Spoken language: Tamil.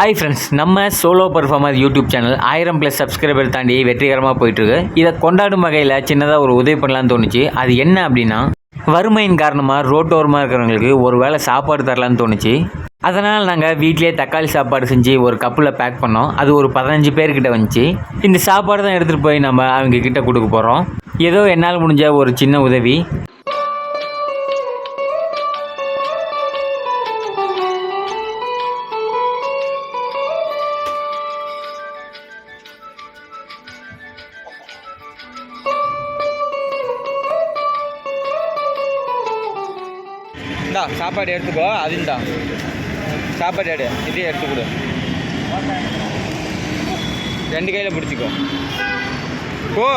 ஹாய் ஃப்ரெண்ட்ஸ், நம்ம solo performer YouTube channel 1000+ subscriber தாண்டி வெற்றிகரமாக போயிட்டுருக்கு. இதை கொண்டாடும் வகையில் சின்னதாக ஒரு உதவி பண்ணலான்னு தோணுச்சு. அது என்ன அப்படின்னா, வறுமையின் காரணமாக ரோட்டோரமாக இருக்கிறவங்களுக்கு ஒரு வேளை சாப்பாடு தரலான்னு தோணுச்சு. அதனால் நாங்கள் வீட்டிலே தக்காளி சாப்பாடு செஞ்சு ஒரு கப்பில் பேக் பண்ணோம். அது ஒரு 15 பேர்கிட்ட வந்துச்சு. இந்த சாப்பாடு தான் எடுத்துகிட்டு போய் நம்ம அவங்க கிட்ட கொடுக்க போகிறோம். ஏதோ என்னால் முடிஞ்ச ஒரு சின்ன உதவி. இந்தா சாப்பாடு எடுத்துக்கோ. அது இந்தா சாப்பாடு எடு, இதையும் எடுத்துக்கொடு. 2 கையில் பிடிச்சிக்கோ. போ.